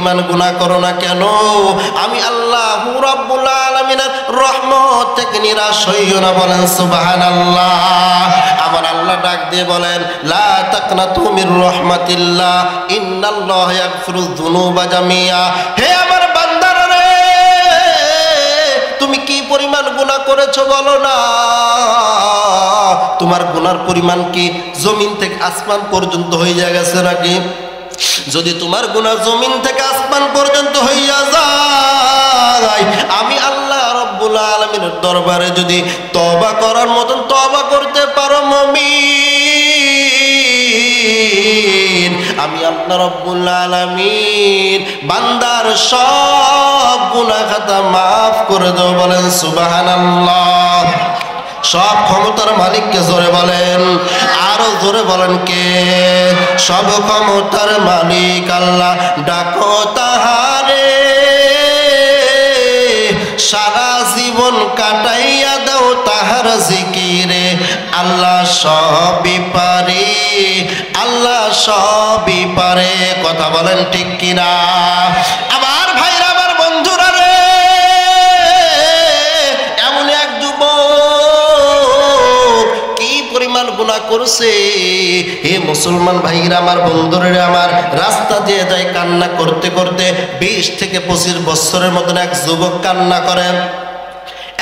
পরিমাণ গুনাহ করো না কেন, আমি আল্লাহ রাব্বুল আলামিনের রহমত থেকে নিরাশ হইও না। বলেন সুবহানাল্লাহ। আমার আল্লাহ ডাক দিয়ে বলেন, লা তাকনাতু মির রাহমাতিল্লাহ ইন্নাল্লাহা ইয়াগফিরুয যুনুবা জামিআ। হে আমার বান্দারা রে, তুমি কি পরিমাণ গুনাহ করেছো বলো না? তোমার গুনার পরিমাণ কি জমিন থেকে আসমান পর্যন্ত হয়ে গেছে নাকি? যদি তোমার গুনাহ জমিন থেকে আসমান পর্যন্ত হইয়া যায়, আমি আল্লাহ রব্বুল আলামিনের দরবারে যদি তওবা করার মতন তওবা করতে পারো মুমিন, আমি আল্লাহ রব্বুল আলামিন বান্দার সব গুনাহ খাতা মাফ করে দেব। বলেন সুবহানাল্লাহ। সব ক্ষমতার মালিককে জোরে বলেন, আরো জোরে বলেন কে? সব ক্ষমতার মালিক আল্লাহ, ডাকো তাহারে, সারা জীবন কাটাইয়া দাও তাহার জিকিরে। আল্লাহ সবই পারে, আল্লাহ সবই পারে। কথা বলেন ঠিক কিনা? আমার ভাইরা, আমার বন্ধুরা রে, এমন এক যুবক কি পরিমাণ গুনাহ করছে, হে মুসলমান ভাইরা, আমার বন্ধুরা, আমার রাস্তা দিয়ে যায় কান্না করতে করতে 20 থেকে 25 বছরের মতন এক যুবক কান্না করে।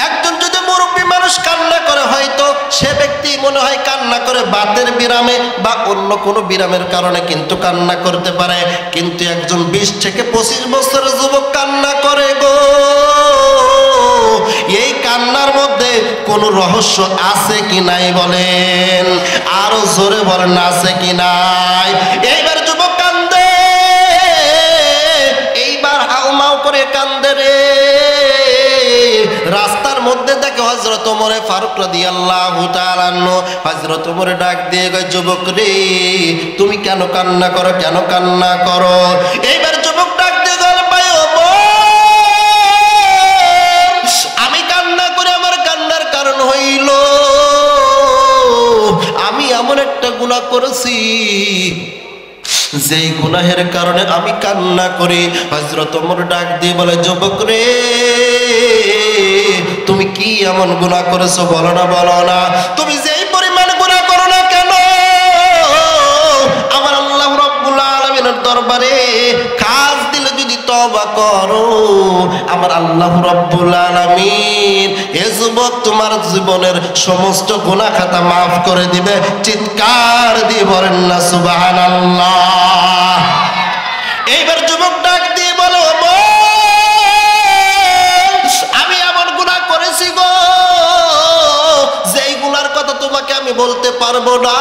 একজন যদি মুরব্বী মানুষ কান্না করে, হয়তো সে ব্যক্তি মনে হয় কান্না করে বাতের বিরামে বা অন্য কোনো বিরামের কারণে কিন্তু কান্না করতে পারে, কিন্তু একজন 20 থেকে 25 বছরের যুবক কান্না করে গো। এই কান্নার মধ্যে কোনো রহস্য আছে কি নাই বলেন? আরো জোরে বলেন, আছে কি নাই? এইবার যুবক কান্দে, এইবার হাউমাউ করে কান্দে রে। রাস্তার মধ্যে দেখে হযরত ওমর ফারুক রাদিয়াল্লাহু তাআলা আনহু। হযরত ওমর ডাক দিয়ে কয়, যুবক রে, তুমি কেন কান্না করো, কেন কান্না করো? এইবার যুবক ডাক দিয়ে বলে, ভাই ওমর, আমি কান্না করে, আমার কান্নার কারণ হইল আমি এমন একটা গুনাহ করেছি যেই গুনাহের কারণে আমি কান্না করি। হযরত ওমর ডাক দিয়ে বলে, যুবক রে, তুমি কি এমন গুনাহ করেছো বলো না, বলো না। তুমি যেই পরিমাণ গুনাহ করো না কেন, আমার আল্লাহ রাব্বুল আলামিনের দরবারে কাজ দিলে যদি তওবা করো, আমার আল্লাহ রাব্বুল আলামিন এ যুবক তোমার জীবনের সমস্ত গুনাহ খাতা মাফ করে দিবে। চিৎকার দিয়ে বলেন না সুবহানাল্লাহ। এইবার যুবক ডাক দিয়ে বলো, আমি এমন গুনাহ করেছি গো, যেই গুনার কথা তোমাকে আমি বলতে পারবো না।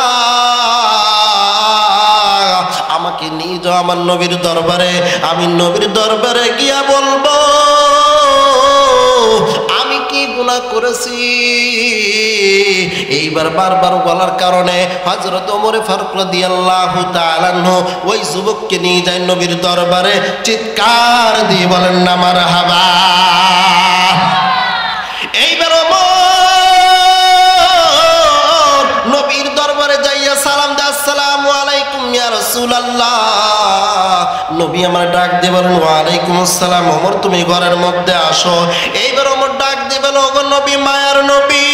আমাকে নিয়ে যাও আমার নবীর দরবারে, আমি নবীর দরবারে গিয়া বলবো আমি কি গুনাহ করেছি। এইবার বারবার বলার কারণে হযরত ওমর ফারুক রাদিয়াল্লাহু তাআলা আনহু ওই যুবককে নিয়ে যায় নবীর দরবারে। চিৎকার দিয়ে বলেন না মারহাবা। এইবার ওমর নবীর দরবারে যাইয়া সালাম দেয়, আসসালামু আলাইকুম ইয়া রাসূলুল্লাহ। নবী আমার ডাক দিয়ে বলেন, ওয়া আলাইকুম আসসালাম। ওমর তুমি ঘরের মধ্যে আসো। এইবার ওমর ডাক দিয়ে বলে, ওগো নবী, মায়ার নবী,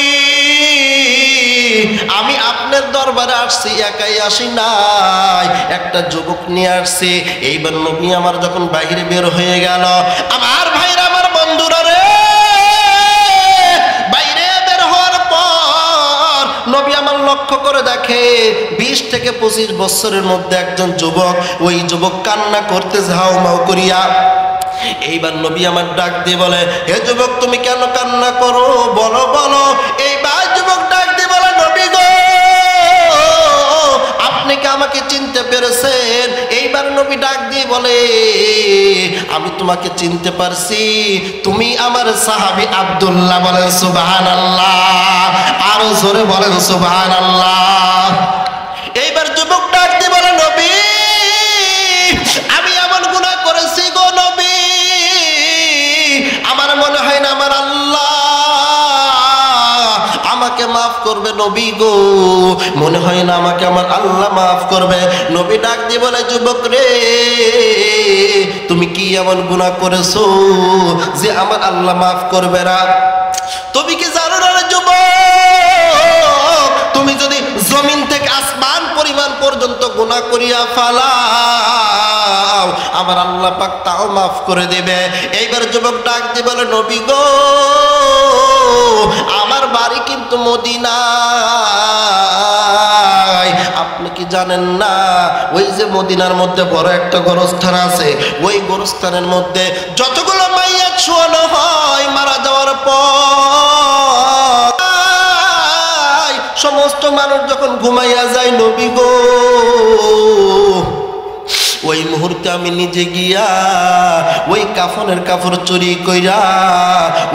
আমি আপনার দরবারে আসছি, একাই আসি নাই, একটা যুবক নিয়ে আসছি। এইবার নবী আমার যখন বাইরে বের হয়ে গেল, আমার ভাইরা, আমার বন্ধুরা রে, বাইরে বের হওয়ার পর নবী আমার লক্ষ্য করে দেখে 20 থেকে 25 বছরের মধ্যে একজন যুবক, ওই যুবক কান্না করতে ঝাউমাউ করিয়া। এইবার নবী আমার ডাক দিয়ে বলে, হে যুবক, তুমি কেন কান্না করো, বলো বলো। এইবার যুবক ডাক দিয়ে বলে, নবী গো, আপনি কি আমাকে চিনতে পেরেছেন? এইবার নবী ডাক দিয়ে বলে, আমি তোমাকে চিনতে পারছি, তুমি আমার সাহাবী আব্দুল্লাহ। বলেন সুবহানাল্লাহ। আরো জোরে বলেন সুবহানাল্লাহ। এইবার যুবক ডাক দিয়ে বলে, নবী, আমি এমন গুনাহ করেছি গো নবী, আমার মনে হয় না আমার আল্লাহ আমাকে মাফ করবে নবী গো, মনে হয় না আমাকে আমার আল্লাহ মাফ করবে। নবী ডাক দিয়ে বলে, যুবক রে, তুমি কি এমন গুনাহ করেছো যে আমার আল্লাহ মাফ করবে না? তুমি কি জানো না রে যুবক, তুমি যদি জমিন থেকে আসমান পরিমাণ পর্যন্ত গুনাহ করিয়া ফালাও, আমার আল্লাহ পাক তাও মাফ করে দেবে। এইবার যুবক ডাক দিয়ে বলে, নবী গো, আমার বাড়ি কিন্তু মদিনায়। আপনি কি জানেন না, ওই যে মদিনার মধ্যে বড় একটা গোরস্থান আছে, ওই গোরস্থানের মধ্যে যতগুলো মাইয়াত শোয়ানো হয় মারা যাওয়ার পর, সমস্ত মানুষ যখন ঘুমাইয়া যায় নবী গো, ওই মুহূর্তে আমি নিজে গিয়া ওই কাফনের কাপড় চুরি কইরা,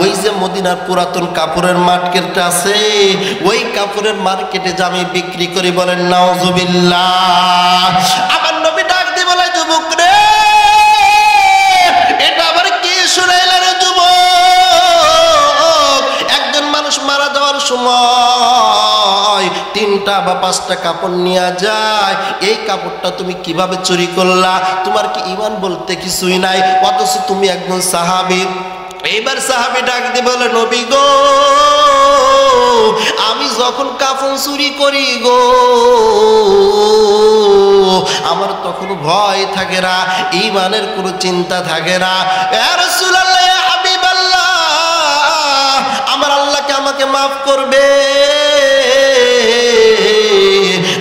ওই যে মদিনার পুরাতন কাপড়ের মার্কেট আছে, ওই কাপড়ের মার্কেটে যে আমি বিক্রি করি। বলেন নাউজুবিল্লাহ। আমার নবী ডাক দিয়ে বলে, যুবক রে, এটা আবার কি শুনাইলা রে যুবক? একজন মানুষ মারা যাওয়ার সময় 3টা বা 5টা কাপড় নিয়ে যায়, এই কাপড়টা তুমি কিভাবে চুরি করলা? তোমার কি ঈমান বলতে কিছুই নাই, অথচ তুমি একজন সাহাবী। এইবার সাহাবী ডাক দিয়ে বলে, নবী গো, আমি যখন কাফন চুরি করি গো, আমার তখন ভয় থাকে না, ঈমানের কোনো চিন্তা থাকে না। ইয়া রাসূলুল্লাহ, ইয়া হাবিবাল্লাহ, আমার আল্লাহকে আমাকে মাফ করবে।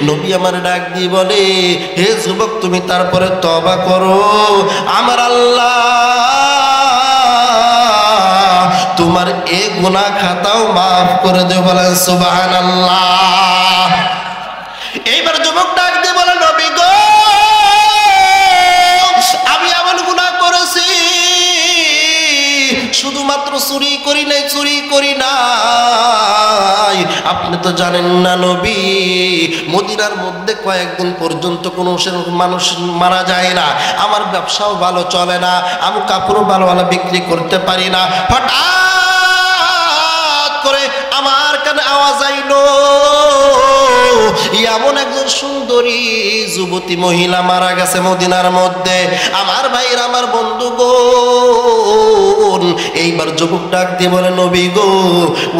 নবী আমার ডাক দিয়ে বলে, হে যুবক, তুমি তারপরে তওবা করো, আমার আল্লাহ তোমার এই গুনাহ খাতাও মাফ করে দেবে। বলেন সুবহানাল্লাহ। এইবার যুবক ডাক দিয়ে বলে, নবী গো, আমি এমন গুনাহ করেছি, শুধুমাত্র চুরি করি নাই। আপনি তো জানেন না নবী, মদিনার মধ্যে কয়েকদিন পর্যন্ত কোনো মানুষ মারা যায় না, আমার ব্যবসাও ভালো চলে না, আমি কাপড়ও ভালো বিক্রি করতে পারি না। হঠাৎ করে আমার কানে আওয়াজ আইলো, এমন একজন সুন্দরী যুবতী মহিলা মারা গেছে মদিনার মধ্যে। আমার ভাইরা, আমার বন্ধুগণ, এইবার যুবক ডাক দিয়ে বলে, নবী গো,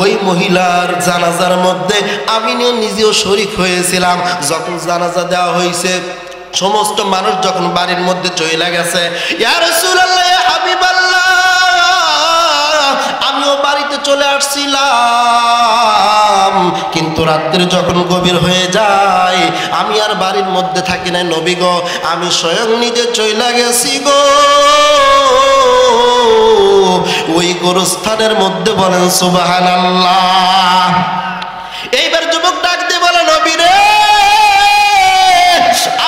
ওই মহিলার জানাজার মধ্যে আমি নিজেও শরীক হয়েছিলাম। যখন জানাজা দেওয়া হয়েছে, সমস্ত মানুষ যখন বাড়ির মধ্যে চলে গেছে, ইয়া রাসূলুল্লাহ, ইয়া হাবিবাল্লাহ, আমিও বাড়িতে চলে আসছিলাম, কিন্তু রাত্রি যখন গভীর হয়ে যায়, আমি আর বাড়ির মধ্যে থাকি না নবী গো, আমি স্বয়ং নিজে চলে গেছি গো ওই গোরস্থানের মধ্যে। বলেন সুবহানাল্লাহ। এইবার যুবক ডাক দিয়ে বলে, নবী রে,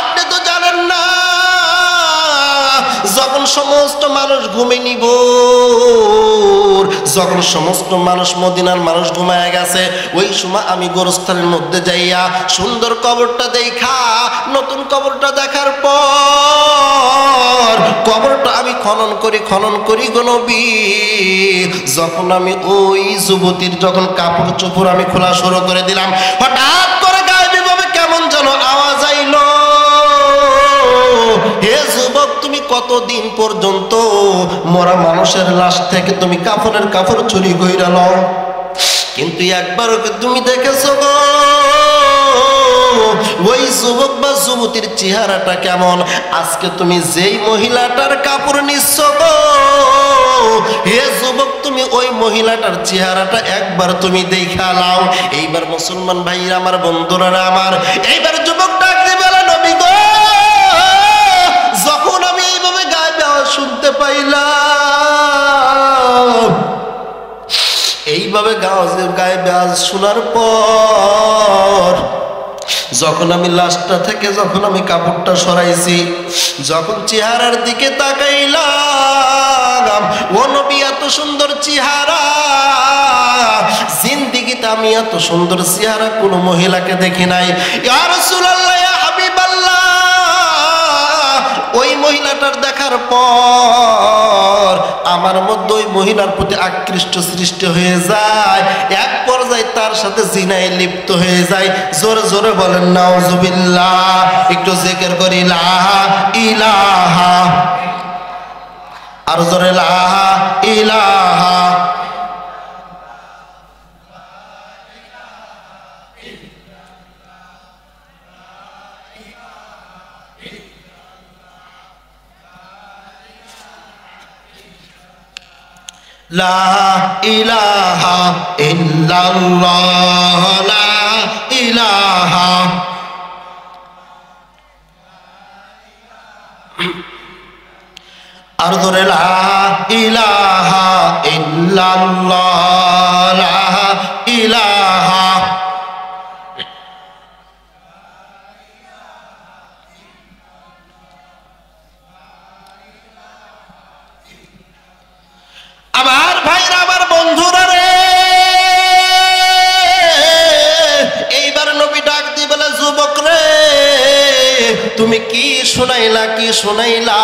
আপনি তো জানেন না, যখন সমস্ত মানুষ ঘুমে নিব, যখন সমস্ত মানুষ, মদিনার মানুষ ঘুমায় গেছে, ওই সময় আমি গোরস্থানের মধ্যে যাইয়া সুন্দর কবরটা দেখা, নতুন কবরটা দেখার পর কবরটা আমি খনন করি গো নবী। যখন আমি ওই যুবতীর যখন কাপড় চোপড় আমি খোলা শুরু করে দিলাম, হঠাৎ করে গায়েবী ভাবে কেমন যেন আওয়াজ আইলো, হে যুবক, তুমি কতদিন পর্যন্ত মরা মানুষের লাশ থেকে তুমি কাফনের কাপড় চুরি কইরা লও, কিন্তু একবার ওকে তুমি দেখেছো গো ওই যুবক বা যুবতীর চেহারাটা কেমন? আজকে তুমি যেই মহিলাটার কাপড় নিচ্ছ গো, হে যুবক, তুমি ওই মহিলাটার চেহারাটা একবার তুমি দেখা নাও। এইবার মুসলমান ভাইরা, আমার বন্ধুরা আমার, এইবার যুবক ডাক দিয়ে বলে, নবী গো, যখন আমি এইভাবে গায়ে আওয়াজ শুনতে পাইলাম, এইভাবে গায়ে আওয়াজ শোনার পর যখন আমি লাশটা থেকে যখন আমি কাপড়টা সরাইছি, যখন চেহারার দিকে তাকাইলাম, ও নবী, এত সুন্দর চেহারা জিন্দেগিতে আমি এত সুন্দর চেহারা কোনো মহিলাকে দেখি নাই। ইয়া রাসূলুল্লাহ, ইয়া হাবিবাল্লাহ, ওই মহিলাটার দেখার পর আমার মধ্যে ওই মহিলার প্রতি আকৃষ্ট সৃষ্টি হয়ে যায়। এক পর্যায়ে পর্যায়ে তার সাথে জিনায় লিপ্ত হয়ে যায়। জোরে জোরে বলেন নাউজুবিল্লাহ। একটু জিকির করি লা ইলাহা, আর জোরে লা ইলাহা। লা ইলাহা ইল্লাল্লাহ, লা ইলাহা। আর ধরে লা ইলাহা ইল্লাল্লাহ, লা ইলাহা। আমার ভাইরা, আমার বন্ধুরা রে, এইবার নবী ডাক দিয়ে বলে, যুবক রে, তুমি কি শোনাইলা, কি শোনাইলা?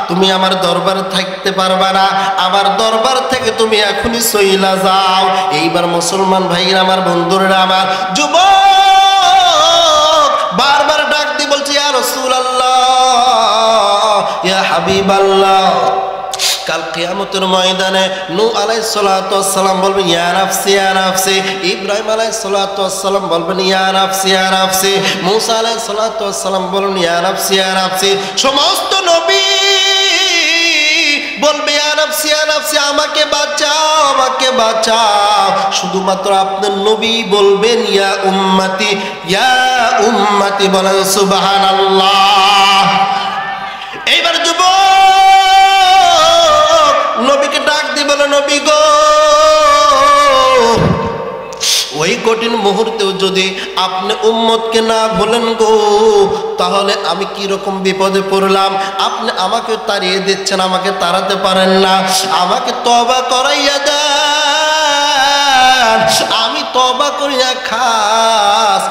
তুমি আমার দরবার থাকতে পারবা না, আমার দরবার থেকে তুমি এখনই চইলা যাও। এইবার মুসলমান ভাইরা, আমার বন্ধুরা, আমার যুবক বারবার ডাক দিয়ে বলছে, ইয়া রাসূলুল্লাহ, ইয়া হাবিবাল্লাহ। কাল কিয়ামতের ময়দানে নূহ আলাইহিস সালাতু ওয়াস সালাম বলবেন, ইয়া নাফসি ইয়া নাফসি। ইব্রাহিম আলাইহিস সালাতু ওয়াস সালাম বলবেন, ইয়া নাফসি ইয়া নাফসি। মূসা আলাইহিস সালাতু ওয়াস সালাম বলবেন, ইয়া নাফসি ইয়া নাফসি। সমস্ত নবী বলবে, ইয়া নাফসি ইয়া নাফসি, আমাকে বাঁচাও, আমাকে বাঁচাও। শুধুমাত্র আপনার নবী বলবেন, ইয়া উম্মতি, ইয়া উম্মতি। বলেন সুবহানাল্লাহ। এইবার যুবক নবীকে ডাক দিয়ে বলে, নবী গো, ওই কঠিন মুহূর্তেও যদি আপনি উম্মতকে না বলেন গো, তাহলে আমি কি রকম বিপদে পড়লাম। আপনি আমাকে তাড়িয়ে দিচ্ছেন, আমাকে তাড়াতে পারেন না। আমাকে তওবা করাইয়া দেন, আমি তওবা করিয়া খাস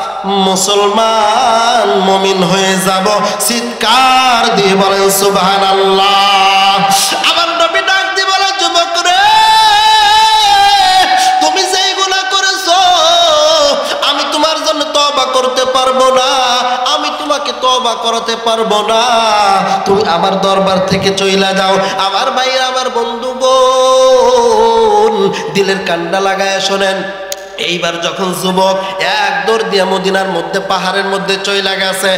মুসলমান মুমিন হয়ে যাব। চিৎকার দিয়ে বলেন সুবহানাল্লাহ। আমার নবী ডাক দিয়ে বলে, যুবক রে, তুমি যেই গুনাহ করেছো আমি তোমার জন্য তওবা করতে পারবো না, আমি তোমাকে তওবা করাতে পারবো না। তুমি আমার দরবার থেকে চইলা যাও। আমার ভাইরা, আমার বন্ধুগণ, দিলের কান্ডা লাগায় শোনেন। এইবার যখন যুবক এক দৌড় দিয়ে মদিনার মধ্যে পাহাড়ের মধ্যে চইলা গেছে,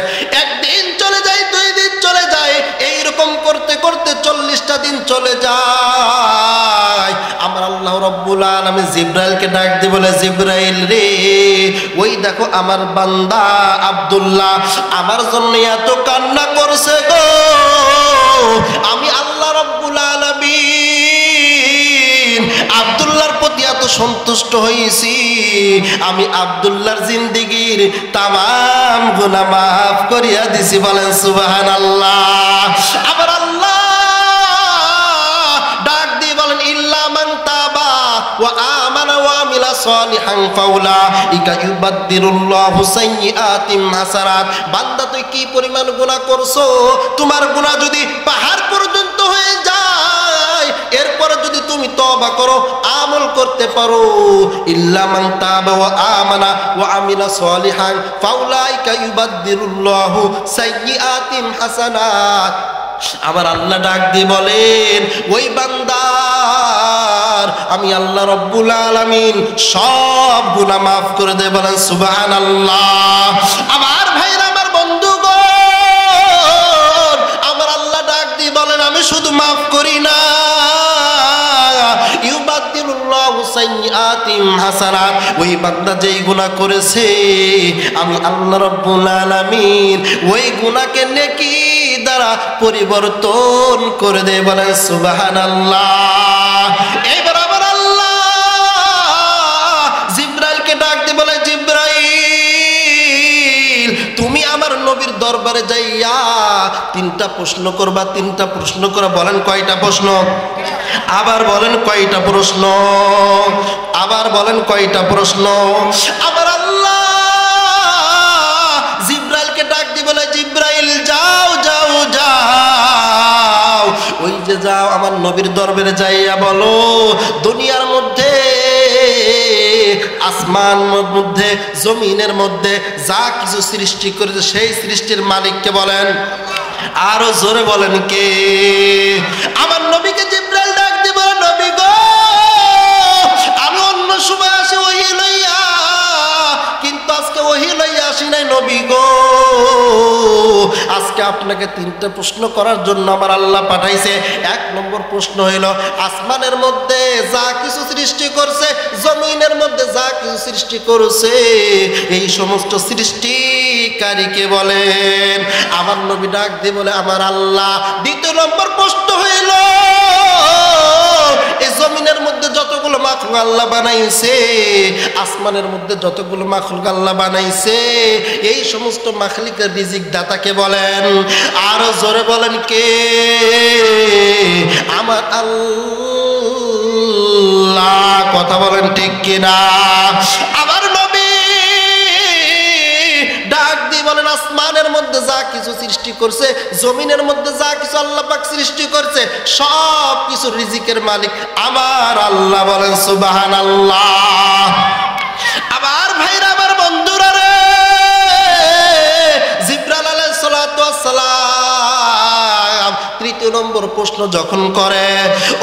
একদিন চলে যায়, 2 দিন চলে যায়, এইরকম করতে করতে 40টা দিন চলে যায়। আমার আল্লাহ রাব্বুল আলামিন জিবরাইলকে ডাক দিয়ে বলে, জিবরাইল রে, ওই দেখো আমার বান্দা আব্দুল্লাহ আমার জন্য এত কান্না করছে গো। আমি আল্লাহ রাব্বুল আলামিন আব্দুল্লাহর প্রতি এত সন্তুষ্ট হয়েছি, আমি আব্দুল্লাহর জিন্দেগীর তামাম গুনাহ মাফ করিয়া দিছি। বলেন সুবহানাল্লাহ। আবার আল্লাহ ডাক দিয়ে বলেন, ইল্লা মান তাবা ওয়া আমানা ওয়া আমিলা সালিহান ফাউলাইকা ইউবাদদিরুল্লাহু সাইয়্যাতিহিম হাসানাত। বান্দা, তুই কি পরিমাণ গুনাহ করছো? তোমার গুনাহ যদি পাহাড় পর্যন্ত হয়ে যায়, এরপরে যদি তুমি তওবা করো, আমল করতে পারো, ইল্লা মান তাবা ওয়া আমানা ওয়া আমিলা সালিহান ফাউলাইকা ইউবাদদিরুল্লাহু সাইয়্যাতিহিম হাসানাত। আমার আল্লাহ ডাক দিয়ে বলেন, ওই বান্দার আমি আল্লাহ রব্বুল আলামিন সব গুনাহ মাফ করে দেব। বলেন সুবহানাল্লাহ। আমার ভাইরা, আমার বন্ধুগণ, আমার আল্লাহ ডাক দিয়ে বলেন, আমি শুধু মাফ করি না, ইউবাদদিলুল্লাহু সাইয়্যাতিহিম হাসানাত। ওই বান্দা যেই গুনাহ করেছে, আমি আল্লাহ রাব্বুল আলামিন ওই গুনাহকে নেকি দ্বারা পরিবর্তন করে দেয়। বলেন সুবহানাল্লাহ। এইবার আবার আল্লাহ জিবরাইলকে ডাক দিয়ে বলে, জিবরাইল, তুমি আমার নবীর দরবারে যাইয়া 3টা প্রশ্ন করবা, 3টা প্রশ্ন করা। বলেন কয়টা প্রশ্ন? আবার বলেন কয়টা প্রশ্ন? আবার বলেন কয়টা প্রশ্ন? আবার আল্লাহ জিবরাইলকে ডাক দিয়ে বলে, জিবরাইল যাও যাও যাও, ওই যে যাও আমার নবীর দরবারে যাইয়া বলো, দুনিয়ার মধ্যে আসমান মধ্যে জমিনের মধ্যে যা কিছু সৃষ্টি করেছে সেই সৃষ্টির মালিককে বলেন? আরো জোরে বলেন কে? আমার নবীকে জিবরাইল ডাক দিয়ে বলে, নবী গো, আমি অন্য সময় আসি ওহী লইয়া, কিন্তু আজকে ওহী লইয়া আসি নাই নবী গো। আজকে আপনাকে তিনটা প্রশ্ন করার জন্য আমার আল্লাহ পাঠাইছে। এক নম্বর প্রশ্ন হইল, আসমানের মধ্যে যা কিছু সৃষ্টি করছে, জমিনের মধ্যে যা কিছু সৃষ্টি করছে, এই সমস্ত সৃষ্টিকারীকে বলেন? আমার নবী ডাক দিয়ে বলে, আমার আল্লাহ। দ্বিতীয় নম্বর প্রশ্ন হইল, এই জমিনের মধ্যে যতগুলো মাখলুক আল্লাহ বানাইছে, আসমানের মধ্যে যতগুলো মাখলুক আল্লাহ বানাইছে, এই সমস্ত মাখলুকের রিজিক দাতাকে বলেন? আরো জোরে বলেন কে? আমার আল্লাহ। কথা বলেন ঠিক কিনা? আমার নবী ডাক দিয়ে বলেন, আসমানের মধ্যে যা কিছু সৃষ্টি করছে, জমিনের মধ্যে যা কিছু আল্লাহ পাক সৃষ্টি করছে, সব কিছু রিজিকের মালিক আমার আল্লাহ। বলেন সুবহানাল্লাহ। আবার ভাইরা, আমার বন্ধুরা রে, জিবরাইল আলাইহিস সালাতু ওয়াস সালাম তৃতীয় নম্বর প্রশ্ন যখন করে,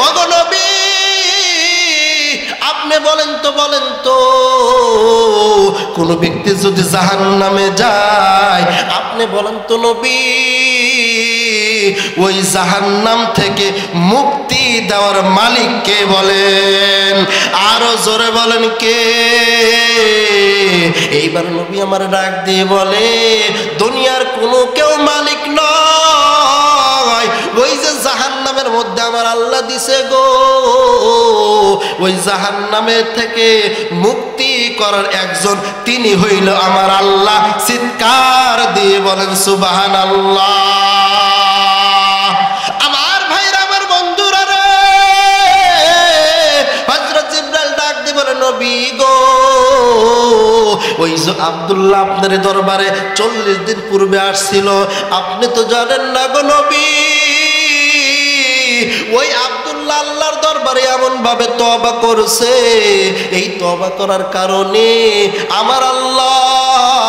ওগো নবী, আপনি বলেন তো কোন ব্যক্তি যদি জাহান্নামে যায়, আপনি বলেন তো নবী, ওই জাহান্নাম থেকে মুক্তি দেওয়ার মালিক কে বলেন? আরো জোরে বলেন কে? এইবার নবী আমার ডাক দিয়ে বলে, দুনিয়ার কোনো কেউ মালিক নয়, ওই যে জাহান্নামের মধ্যে আমার আল্লাহ দিছে গো, ওই জাহান্নামের থেকে মুক্তি করার একজন, তিনি হইল আমার আল্লাহ। চিৎকার দিয়ে বলেন সুবহানাল্লাহ। আমার ভাইরা, আমার বন্ধুরা রে, হযরত জিবরাইল ডাক দিয়ে বলে, নবী গো, ওই যে আব্দুল্লাহ আপনার দরবারে 40 দিন পূর্বে আসছিল, আপনি তো জানেন না গো নবী, ওই আব্দুল্লাহ আল্লাহর দরবারে এমন ভাবে তওবা করছে, এই তওবা করার কারণে আমার আল্লাহ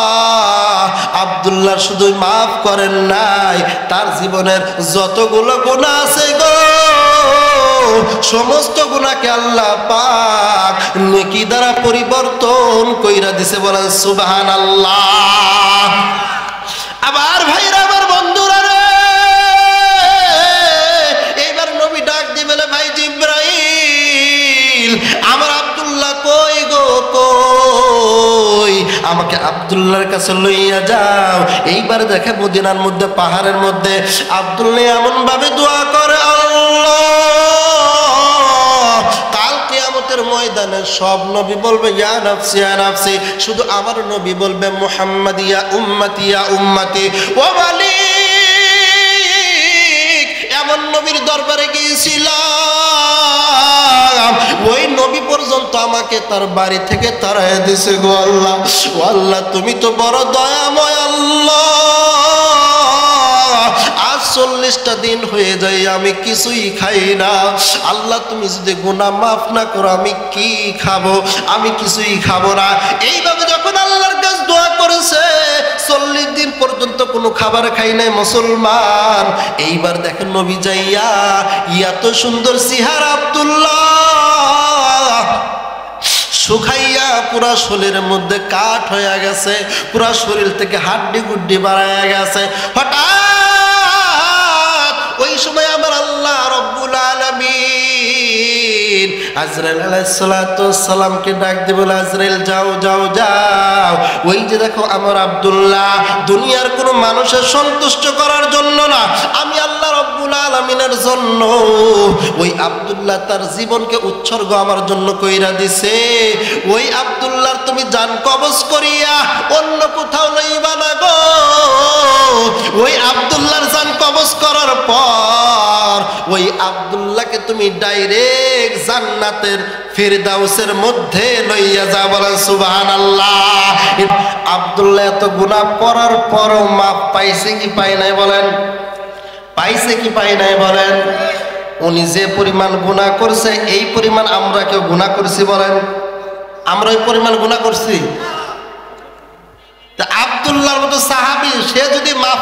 আব্দুল্লাহ শুধু মাফ করেন নাই, তার জীবনের যতগুলো গুনাহ আছে গো, সমস্ত গুনাহকে আল্লাহ পাক নেকি দ্বারা পরিবর্তন কইরা দিছে। বলেন সুবহানাল্লাহ। আবার ভাইরা, আমার বন্ধুরা রে, এইবার নবী ডাক দিয়ে বলে, ভাই জিবরাইল, আমার আব্দুল্লাহ কই গো, কই? আমাকে আব্দুল্লাহর কাছে লইয়া যাও। এইবার দেখে মদিনার মধ্যে, পাহাড়ের মধ্যে আব্দুল্লাহ এমন ভাবে দোয়া করে, আল্লাহ, কাল কিয়ামতের ময়দানে সব নবী বলবে ইয়া নাফসি ইয়া নাফসি, শুধু আমার নবী বলবে মুহাম্মদ ইয়া উম্মতি ইয়া উম্মতি। ও মালিক, এমন নবীর দরবারে গিয়েছিলাম, ওই নবী পর্যন্ত আমাকে তার বাড়ি থেকে তাড়াইয়া দিছে গো আল্লাহ। ও আল্লাহ, তুমি তো বড় দয়াময় আল্লাহ। আজ 40টা দিন হয়ে যায় আমি কিছুই খাই না। আল্লাহ, তুমি যদি গুনাহ মাফ না করো আমি কি খাবো? আমি কিছুই খাবো না। এইভাবে যখন আল্লাহর কাছে দোয়া করেছে, 40 দিন পর্যন্ত কোনো খাবার খাই নাই মুসলমান। এইবার দেখেন নবী যাইয়া, এত সুন্দর চেহারা আব্দুল্লাহ, শুকাইয়া পুরা শরীরের মধ্যে কাঠ হয়ে গেছে, পুরা শরীর থেকে হাড্ডি গুড্ডি বাড়াইয়া গেছে। হঠাৎ ওই সময় আমার আল্লাহ রব্বুল আলামিন আজরাইল আলাইহিস সালাতু ওয়াস সালামকে ডাক দিয়ে বলে, আজরাইল যাও যাও যাও, ওই যে দেখো আমার আব্দুল্লাহ দুনিয়ার কোনো মানুষের সন্তুষ্ট করার জন্য না, আমি আল্লাহ রব্বুল আলামিনের জন্য ওই আব্দুল্লাহ তার জীবনকে উৎসর্গ আমার জন্য কইরা দিছে। ওই আব্দুল্লাহর তুমি জান কবজ করিয়া অন্য কোথাও লইবা না গো। ওই আব্দুল্লাহর জান কবজ করার পর ওই আব্দুল্লাহকে তুমি ডাইরেক্ট জান্নাতের ফিরদাউসের মধ্যে লইয়া যা। বলেন সুবহানাল্লাহ। আব্দুল্লাহ এত গুনাহ করার পরও মাপ পাইছে কি পাই নাই? বলেন পাইছে কি পাই নাই? বলেন। উনি যে পরিমাণ গুনাহ করছে এই পরিমাণ আমরা কেউ গুনাহ করছি? বলেন আমরা ওই পরিমাণ গুনাহ করছি? তা আব্দুল্লাহর মতো সাহাবী সে যদি মাফ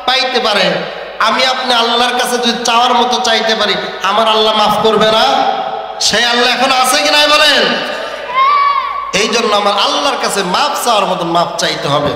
পাইতে পারে, আমি আপনি আল্লাহর কাছে যদি চাওয়ার মতো চাইতে পারি, আমার আল্লাহ মাফ করবে না? সে আল্লাহ এখন আছে কি নাই বলেন? এই জন্য আমার আল্লাহর কাছে মাফ চাওয়ার মতন মাফ চাইতে হবে।